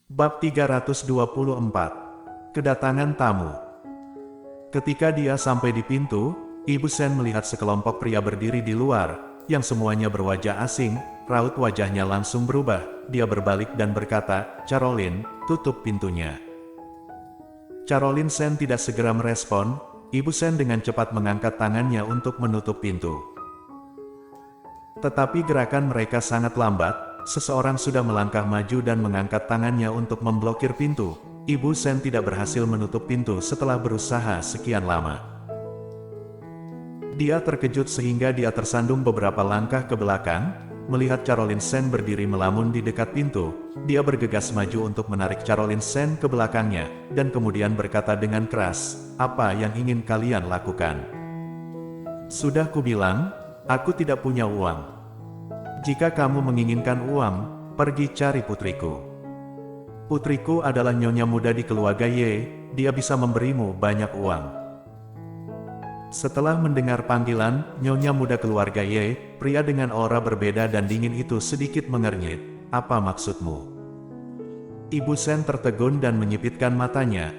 Bab 324. Kedatangan tamu. Ketika dia sampai di pintu, Ibu Sen melihat sekelompok pria berdiri di luar, yang semuanya berwajah asing. Raut wajahnya langsung berubah. Dia berbalik dan berkata, "Caroline, tutup pintunya." Caroline Sen tidak segera merespon. Ibu Sen dengan cepat mengangkat tangannya untuk menutup pintu. Tetapi gerakan mereka sangat lambat. Seseorang sudah melangkah maju dan mengangkat tangannya untuk memblokir pintu. Ibu Sen tidak berhasil menutup pintu setelah berusaha sekian lama. Dia terkejut sehingga dia tersandung beberapa langkah ke belakang. Melihat Caroline Sen berdiri melamun di dekat pintu, dia bergegas maju untuk menarik Caroline Sen ke belakangnya, dan kemudian berkata dengan keras, "Apa yang ingin kalian lakukan? Sudah kubilang, aku tidak punya uang. Jika kamu menginginkan uang, pergi cari putriku. Putriku adalah nyonya muda di keluarga Ye, dia bisa memberimu banyak uang." Setelah mendengar panggilan, nyonya muda keluarga Ye, pria dengan aura berbeda dan dingin itu sedikit mengernyit. "Apa maksudmu?" Ibu Sen tertegun dan menyipitkan matanya.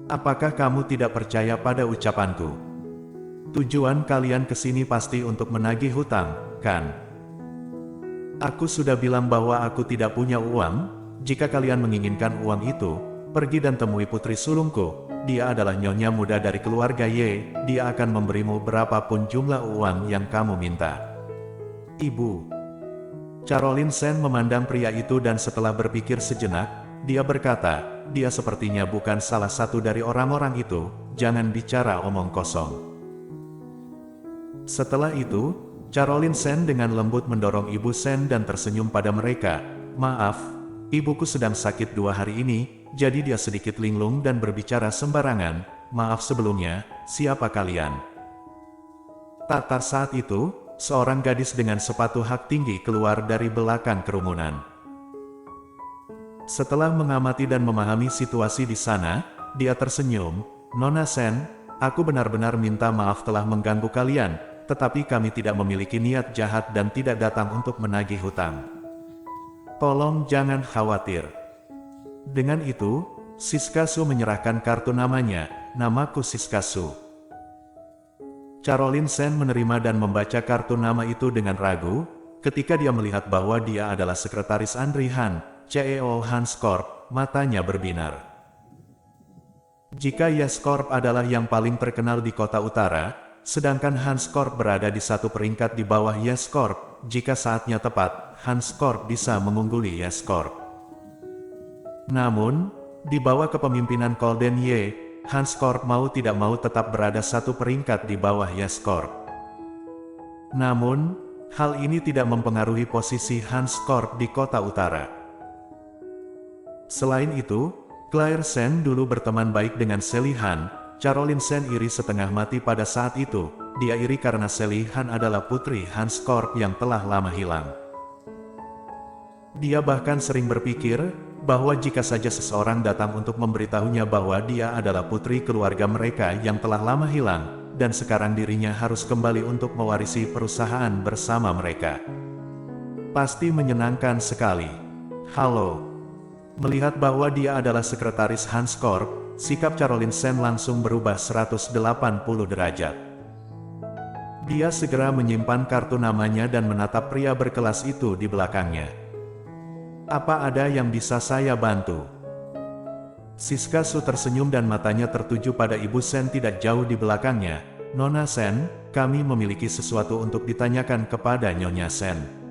Apakah kamu tidak percaya pada ucapanku? Tujuan kalian ke sini pasti untuk menagih hutang, kan? Aku sudah bilang bahwa aku tidak punya uang. Jika kalian menginginkan uang itu, pergi dan temui putri sulungku. Dia adalah nyonya muda dari keluarga Ye. Dia akan memberimu berapapun jumlah uang yang kamu minta. Ibu. Caroline Sen memandang pria itu dan setelah berpikir sejenak, dia berkata, "Dia sepertinya bukan salah satu dari orang-orang itu. Jangan bicara omong kosong." Setelah itu, Caroline Sen dengan lembut mendorong Ibu Sen dan tersenyum pada mereka. "Maaf, ibuku sedang sakit 2 hari ini, jadi dia sedikit linglung dan berbicara sembarangan. Maaf sebelumnya, siapa kalian?" Tatar saat itu, seorang gadis dengan sepatu hak tinggi keluar dari belakang kerumunan. Setelah mengamati dan memahami situasi di sana, dia tersenyum. "Nona Sen, aku benar-benar minta maaf telah mengganggu kalian, tetapi kami tidak memiliki niat jahat dan tidak datang untuk menagih hutang. Tolong jangan khawatir." Dengan itu, Siskasu menyerahkan kartu namanya. "Namaku Siskasu." Caroline Sen menerima dan membaca kartu nama itu dengan ragu, ketika dia melihat bahwa dia adalah sekretaris Andri Han, CEO Hans Corp, matanya berbinar. Jika Yes Corp adalah yang paling terkenal di kota utara, sedangkan Hans Corp berada di satu peringkat di bawah Yes Corp, jika saatnya tepat, Hans Corp bisa mengungguli Yes Corp. Namun, di bawah kepemimpinan Golden Ye, Hans Corp mau tidak mau tetap berada satu peringkat di bawah Yes Corp. Namun, hal ini tidak mempengaruhi posisi Hans Corp di kota utara. Selain itu, Claire Sen dulu berteman baik dengan Sally Han. Caroline Sen iri setengah mati pada saat itu. Dia iri karena Sally Han adalah putri Hans Corp yang telah lama hilang. Dia bahkan sering berpikir bahwa jika saja seseorang datang untuk memberitahunya bahwa dia adalah putri keluarga mereka yang telah lama hilang, dan sekarang dirinya harus kembali untuk mewarisi perusahaan bersama mereka. Pasti menyenangkan sekali. "Halo." Melihat bahwa dia adalah sekretaris Hans Corp, sikap Caroline Sen langsung berubah 180 derajat. Dia segera menyimpan kartu namanya dan menatap pria berkelas itu di belakangnya. "Apa ada yang bisa saya bantu?" Siskasu tersenyum dan matanya tertuju pada Ibu Sen tidak jauh di belakangnya. "Nona Sen, kami memiliki sesuatu untuk ditanyakan kepada Nyonya Sen."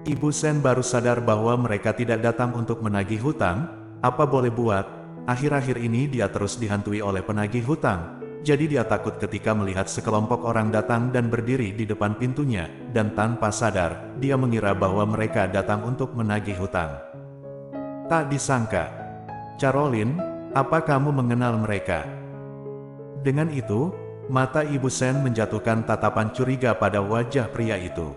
Ibu Sen baru sadar bahwa mereka tidak datang untuk menagih hutang. Apa boleh buat, akhir-akhir ini dia terus dihantui oleh penagih hutang. Jadi dia takut ketika melihat sekelompok orang datang dan berdiri di depan pintunya, dan tanpa sadar, dia mengira bahwa mereka datang untuk menagih hutang. Tak disangka, "Caroline, apa kamu mengenal mereka?" Dengan itu, mata Ibu Sen menjatuhkan tatapan curiga pada wajah pria itu.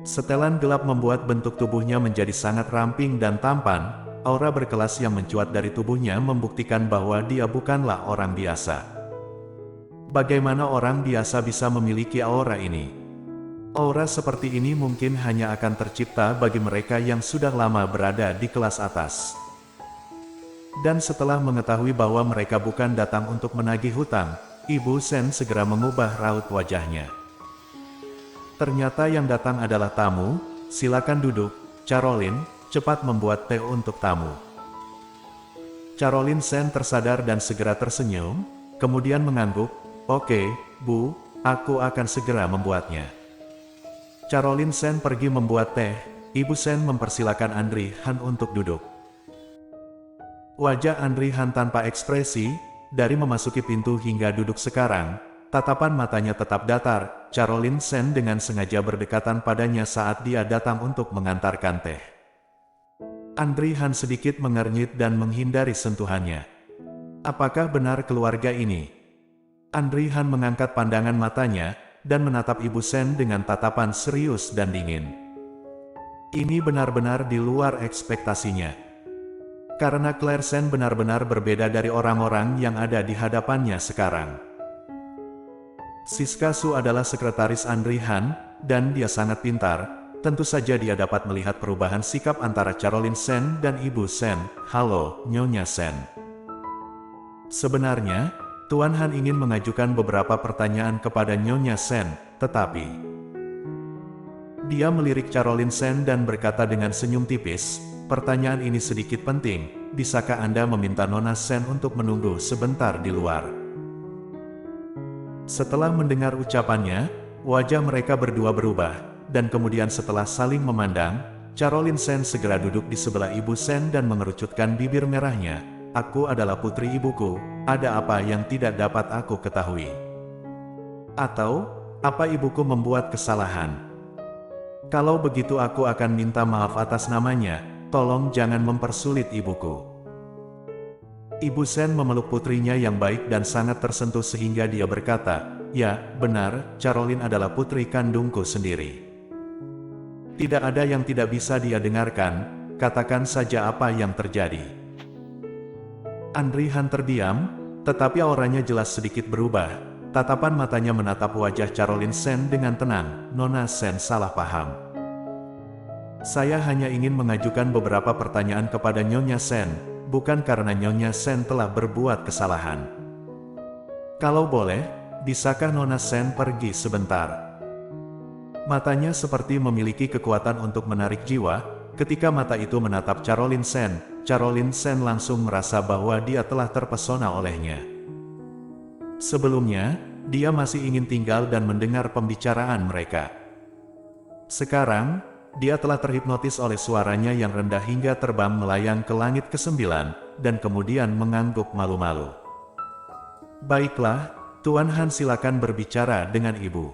Setelan gelap membuat bentuk tubuhnya menjadi sangat ramping dan tampan. Aura berkelas yang mencuat dari tubuhnya membuktikan bahwa dia bukanlah orang biasa. Bagaimana orang biasa bisa memiliki aura ini? Aura seperti ini mungkin hanya akan tercipta bagi mereka yang sudah lama berada di kelas atas. Dan setelah mengetahui bahwa mereka bukan datang untuk menagih hutang, Ibu Sen segera mengubah raut wajahnya. Ternyata yang datang adalah tamu. Silakan duduk, Caroline, cepat membuat teh untuk tamu. Caroline Sen tersadar dan segera tersenyum, kemudian mengangguk, "Oke, Bu, aku akan segera membuatnya." Caroline Sen pergi membuat teh. Ibu Sen mempersilakan Andri Han untuk duduk. Wajah Andri Han tanpa ekspresi, dari memasuki pintu hingga duduk sekarang, tatapan matanya tetap datar. Caroline Sen dengan sengaja berdekatan padanya saat dia datang untuk mengantarkan teh. Andri Han sedikit mengernyit dan menghindari sentuhannya. Apakah benar keluarga ini? Andri Han mengangkat pandangan matanya, dan menatap Ibu Sen dengan tatapan serius dan dingin. Ini benar-benar di luar ekspektasinya. Karena Claire Sen benar-benar berbeda dari orang-orang yang ada di hadapannya sekarang. Siska Su adalah sekretaris Andri Han, dan dia sangat pintar. Tentu saja dia dapat melihat perubahan sikap antara Caroline Sen dan Ibu Sen. "Halo, Nyonya Sen." Sebenarnya, Tuan Han ingin mengajukan beberapa pertanyaan kepada Nyonya Sen, tetapi dia melirik Caroline Sen dan berkata dengan senyum tipis, "Pertanyaan ini sedikit penting, bisakah Anda meminta Nona Sen untuk menunggu sebentar di luar?" Setelah mendengar ucapannya, wajah mereka berdua berubah, dan kemudian setelah saling memandang, Caroline Sen segera duduk di sebelah Ibu Sen dan mengerucutkan bibir merahnya. "Aku adalah putri ibuku, ada apa yang tidak dapat aku ketahui? Atau, apa ibuku membuat kesalahan? Kalau begitu aku akan minta maaf atas namanya, tolong jangan mempersulit ibuku." Ibu Sen memeluk putrinya yang baik dan sangat tersentuh sehingga dia berkata, "Ya, benar, Caroline adalah putri kandungku sendiri. Tidak ada yang tidak bisa dia dengarkan, katakan saja apa yang terjadi." Andri Han terdiam, tetapi auranya jelas sedikit berubah. Tatapan matanya menatap wajah Caroline Sen dengan tenang. "Nona Sen salah paham. Saya hanya ingin mengajukan beberapa pertanyaan kepada Nyonya Sen, bukan karena Nyonya Sen telah berbuat kesalahan. Kalau boleh, bisakah Nona Sen pergi sebentar?" Matanya seperti memiliki kekuatan untuk menarik jiwa. Ketika mata itu menatap Caroline Sen langsung merasa bahwa dia telah terpesona olehnya. Sebelumnya, dia masih ingin tinggal dan mendengar pembicaraan mereka. Sekarang, dia telah terhipnotis oleh suaranya yang rendah hingga terbang melayang ke langit ke-9, dan kemudian mengangguk malu-malu. "Baiklah, Tuan Han, silakan berbicara dengan ibu.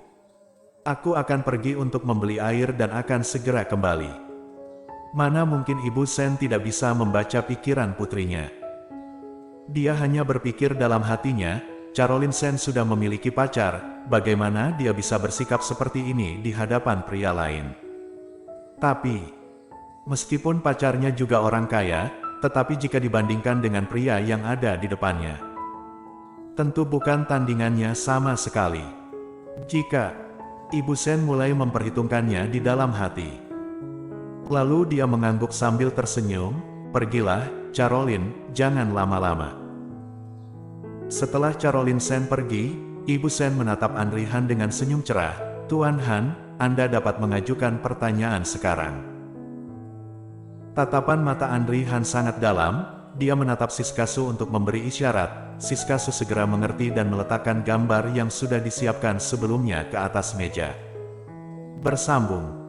Aku akan pergi untuk membeli air dan akan segera kembali." Mana mungkin Ibu Sen tidak bisa membaca pikiran putrinya. Dia hanya berpikir dalam hatinya, Caroline Sen sudah memiliki pacar, bagaimana dia bisa bersikap seperti ini di hadapan pria lain. Tapi, meskipun pacarnya juga orang kaya, tetapi jika dibandingkan dengan pria yang ada di depannya, tentu bukan tandingannya sama sekali. Jika Ibu Sen mulai memperhitungkannya di dalam hati. Lalu dia mengangguk sambil tersenyum, "Pergilah, Caroline, jangan lama-lama." Setelah Caroline Sen pergi, Ibu Sen menatap Andri Han dengan senyum cerah. "Tuan Han, Anda dapat mengajukan pertanyaan sekarang." Tatapan mata Andri Han sangat dalam, dia menatap Siska Su untuk memberi isyarat. Siska Su segera mengerti dan meletakkan gambar yang sudah disiapkan sebelumnya ke atas meja. Bersambung.